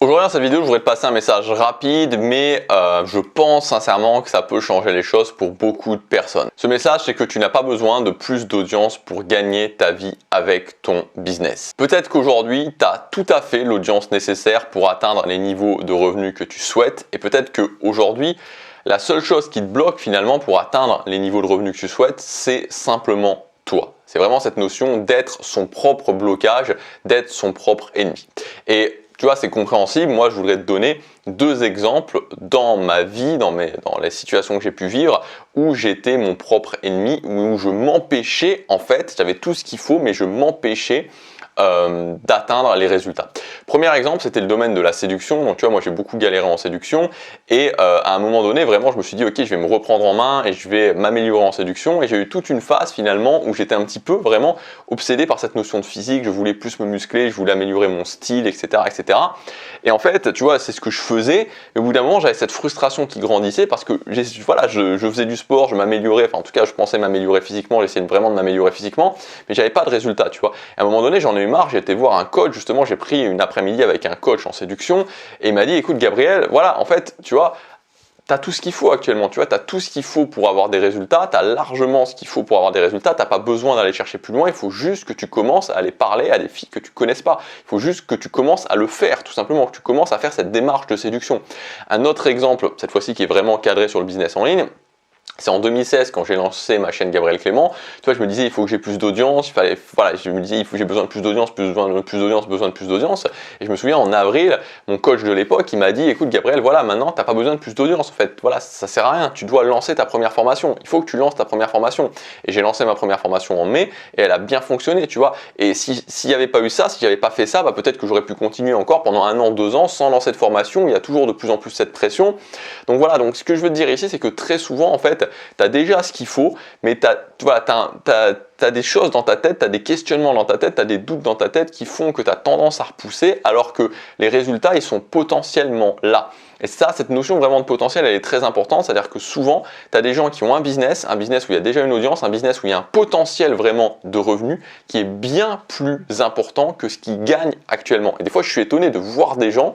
Aujourd'hui dans cette vidéo, je voudrais te passer un message rapide, mais je pense sincèrement que ça peut changer les choses pour beaucoup de personnes. Ce message, c'est que tu n'as pas besoin de plus d'audience pour gagner ta vie avec ton business. Peut-être qu'aujourd'hui, tu as tout à fait l'audience nécessaire pour atteindre les niveaux de revenus que tu souhaites, et peut-être qu'aujourd'hui, la seule chose qui te bloque finalement pour atteindre les niveaux de revenus que tu souhaites, c'est simplement toi. C'est vraiment cette notion d'être son propre blocage, d'être son propre ennemi. Et tu vois, c'est compréhensible. Moi, je voudrais te donner deux exemples dans ma vie, dans les situations que j'ai pu vivre, où j'étais mon propre ennemi, où je m'empêchais, en fait, j'avais tout ce qu'il faut, mais je m'empêchais d'atteindre les résultats. Premier exemple, c'était le domaine de la séduction. Donc tu vois, moi j'ai beaucoup galéré en séduction et à un moment donné, vraiment, je me suis dit ok, je vais me reprendre en main et je vais m'améliorer en séduction. Et j'ai eu toute une phase finalement où j'étais un petit peu vraiment obsédé par cette notion de physique. Je voulais plus me muscler, je voulais améliorer mon style, etc., etc. Et en fait, tu vois, c'est ce que je faisais. Et au bout d'un moment, j'avais cette frustration qui grandissait parce que voilà, je faisais du sport, je m'améliorais. Enfin, en tout cas, je pensais m'améliorer physiquement. J'essayais vraiment de m'améliorer physiquement, mais j'avais pas de résultat, tu vois. Et à un moment donné, j'en ai eu marre, j'ai été voir un coach, justement, j'ai pris une après-midi avec un coach en séduction et il m'a dit écoute Gabriel, voilà, en fait, tu vois, tu as tout ce qu'il faut actuellement, tu vois, tu as tout ce qu'il faut pour avoir des résultats, tu as largement ce qu'il faut pour avoir des résultats, tu n'as pas besoin d'aller chercher plus loin, il faut juste que tu commences à aller parler à des filles que tu connaisses pas, il faut juste que tu commences à le faire, tout simplement, que tu commences à faire cette démarche de séduction. Un autre exemple, cette fois-ci qui est vraiment cadré sur le business en ligne, c'est en 2016 quand j'ai lancé ma chaîne Gabriel Clément. Tu vois, je me disais il faut que j'ai plus d'audience. Voilà, je me disais j'ai besoin de plus d'audience, besoin de plus d'audience. Et je me souviens en avril, mon coach de l'époque, il m'a dit écoute Gabriel, voilà, maintenant t'as pas besoin de plus d'audience. En fait, voilà, ça sert à rien. Tu dois lancer ta première formation. Il faut que tu lances ta première formation. Et j'ai lancé ma première formation en mai et elle a bien fonctionné, tu vois. Et s'il n'y avait pas eu ça, si j'avais pas fait ça, bah, peut-être que j'aurais pu continuer encore pendant 1 an, 2 ans sans lancer de formation. Il y a toujours de plus en plus cette pression. Donc voilà. Donc ce que je veux te dire ici, c'est que très souvent en fait tu as déjà ce qu'il faut, mais tu as des choses dans ta tête, tu as des questionnements dans ta tête, tu as des doutes dans ta tête qui font que tu as tendance à repousser alors que les résultats, ils sont potentiellement là. Et ça, cette notion vraiment de potentiel, elle est très importante, c'est-à-dire que souvent, tu as des gens qui ont un business où il y a déjà une audience, un business où il y a un potentiel vraiment de revenus qui est bien plus important que ce qu'ils gagnent actuellement. Et des fois, je suis étonné de voir des gens,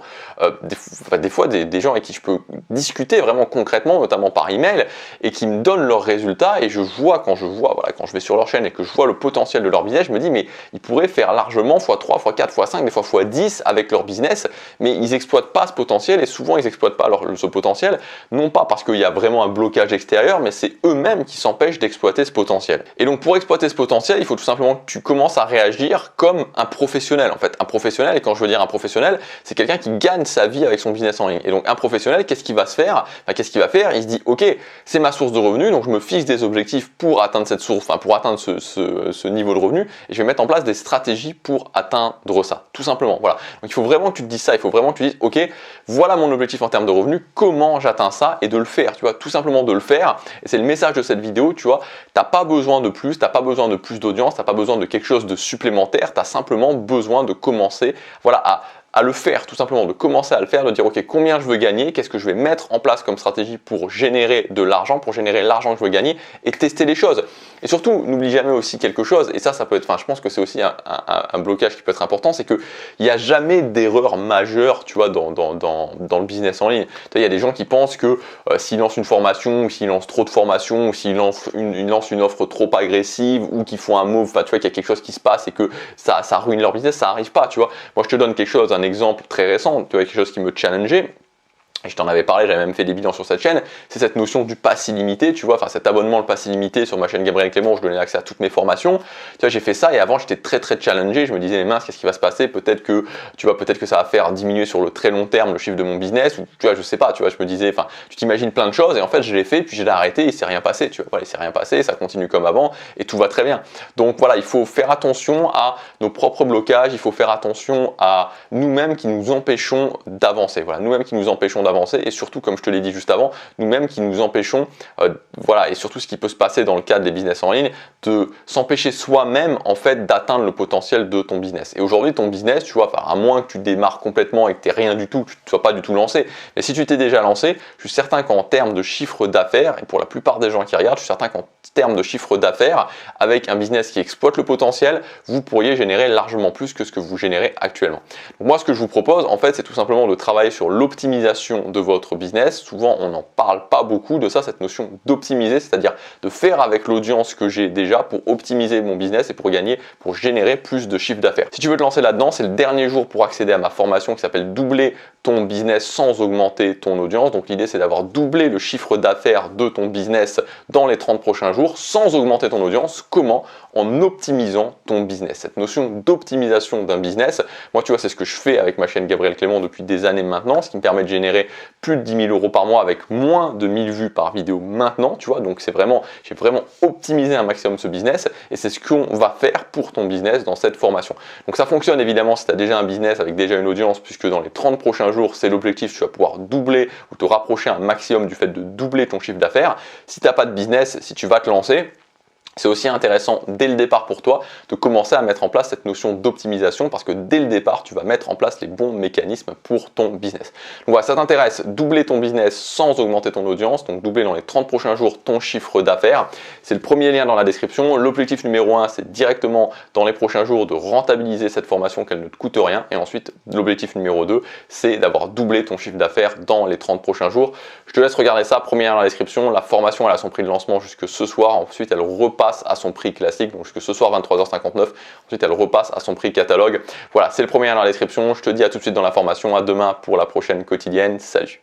des gens avec qui je peux discuter vraiment concrètement, notamment par email, et qui me donnent leurs résultats, et je vois, quand je vais sur leur chaîne et que je vois le potentiel de leur business, je me dis, mais ils pourraient faire largement x3, x4, x5, des fois x10 avec leur business, mais ils n'exploitent pas ce potentiel, et souvent, ils n'exploitent pas ce potentiel, non pas parce qu'il y a vraiment un blocage extérieur, mais c'est eux-mêmes qui s'empêchent d'exploiter ce potentiel. Et donc pour exploiter ce potentiel, il faut tout simplement que tu commences à réagir comme un professionnel. En fait, un professionnel, et quand je veux dire un professionnel, c'est quelqu'un qui gagne sa vie avec son business en ligne. Et donc un professionnel, qu'est-ce qu'il va se faire? Qu'est-ce qu'il va faire? Il se dit, ok, c'est ma source de revenus, donc je me fixe des objectifs pour atteindre cette source, pour atteindre ce niveau de revenus, et je vais mettre en place des stratégies pour atteindre ça, tout simplement. Voilà. Donc il faut vraiment que tu te dises ça, il faut vraiment que tu dises, ok, voilà mon objectif en termes de revenus, comment j'atteins ça, et de le faire, tu vois, tout simplement de le faire. Et c'est le message de cette vidéo, tu vois, t'as pas besoin de plus, t'as pas besoin de plus d'audience, t'as pas besoin de quelque chose de supplémentaire, t'as simplement besoin de commencer, voilà, à le faire, tout simplement, de commencer à le faire, de dire ok, combien je veux gagner, qu'est-ce que je vais mettre en place comme stratégie pour générer de l'argent, pour générer l'argent que je veux gagner, et tester les choses. Et surtout, n'oublie jamais aussi quelque chose, et ça peut être, je pense que c'est aussi un blocage qui peut être important, c'est qu'il n'y a jamais d'erreur majeure, tu vois, dans le business en ligne. Tu vois, il y a des gens qui pensent que s'ils lancent une formation, ou s'ils lancent trop de formations, ou s'ils lancent une offre trop agressive, ou qu'ils font un move, tu vois, qu'il y a quelque chose qui se passe et que ça ruine leur business, ça n'arrive pas, tu vois. Moi, je te donne quelque chose, un exemple très récent, tu vois, quelque chose qui me challengeait. Et je t'en avais parlé, j'avais même fait des bilans sur cette chaîne, c'est cette notion du pass illimité, tu vois, cet abonnement, le pass illimité sur ma chaîne Gabriel Clément, où je donnais accès à toutes mes formations. Tu vois, j'ai fait ça et avant j'étais très challengé, je me disais, mais mince, qu'est-ce qui va se passer? Peut-être que ça va faire diminuer sur le très long terme le chiffre de mon business, ou tu vois, je sais pas, tu vois, je me disais, tu t'imagines plein de choses et en fait je l'ai fait, puis je l'ai arrêté, il s'est rien passé, tu vois, voilà, il s'est rien passé, ça continue comme avant et tout va très bien. Donc voilà, il faut faire attention à nos propres blocages, il faut faire attention à nous-mêmes qui nous empêchons d'avancer, voilà, nous-mêmes qui nous empêchons d'avancer. avancer et surtout, comme je te l'ai dit juste avant, nous-mêmes qui nous empêchons, voilà, et surtout ce qui peut se passer dans le cadre des business en ligne, de s'empêcher soi-même en fait d'atteindre le potentiel de ton business. Et aujourd'hui, ton business, tu vois, à moins que tu démarres complètement et que tu n'aies rien du tout, que tu ne sois pas du tout lancé, mais si tu t'es déjà lancé, je suis certain qu'en termes de chiffre d'affaires, et pour la plupart des gens qui regardent, je suis certain qu'en termes de chiffre d'affaires, avec un business qui exploite le potentiel, vous pourriez générer largement plus que ce que vous générez actuellement. Donc moi, ce que je vous propose, en fait, c'est tout simplement de travailler sur l'optimisation de votre business. Souvent, on n'en parle pas beaucoup de ça, cette notion d'optimiser, c'est-à-dire de faire avec l'audience que j'ai déjà pour optimiser mon business et pour générer plus de chiffre d'affaires. Si tu veux te lancer là-dedans, c'est le dernier jour pour accéder à ma formation qui s'appelle Doubler ton business sans augmenter ton audience. Donc l'idée, c'est d'avoir doublé le chiffre d'affaires de ton business dans les 30 prochains jours sans augmenter ton audience. Comment? En optimisant ton business. Cette notion d'optimisation d'un business, moi tu vois, c'est ce que je fais avec ma chaîne Gabriel Clément depuis des années maintenant, ce qui me permet de générer plus de 10 000 € par mois avec moins de 1000 vues par vidéo maintenant, tu vois. Donc j'ai vraiment optimisé un maximum ce business et c'est ce qu'on va faire pour ton business dans cette formation. Donc ça fonctionne évidemment si tu as déjà un business avec déjà une audience, puisque dans les 30 prochains jours, c'est l'objectif, tu vas pouvoir doubler ou te rapprocher un maximum du fait de doubler ton chiffre d'affaires. Si tu n'as pas de business, si tu vas te lancer, c'est aussi intéressant dès le départ pour toi de commencer à mettre en place cette notion d'optimisation parce que dès le départ, tu vas mettre en place les bons mécanismes pour ton business. Donc voilà, ça t'intéresse, doubler ton business sans augmenter ton audience, donc doubler dans les 30 prochains jours ton chiffre d'affaires. C'est le premier lien dans la description. L'objectif numéro 1, c'est directement dans les prochains jours de rentabiliser cette formation qu'elle ne te coûte rien. Et ensuite, l'objectif numéro 2, c'est d'avoir doublé ton chiffre d'affaires dans les 30 prochains jours. Je te laisse regarder ça, premier lien dans la description. La formation, elle a son prix de lancement jusque ce soir. Ensuite, elle repasse à son prix classique, donc jusque ce soir 23h59. Ensuite, elle repasse à son prix catalogue. Voilà, c'est le premier lien dans la description. Je te dis à tout de suite dans la formation. À demain pour la prochaine quotidienne. Salut!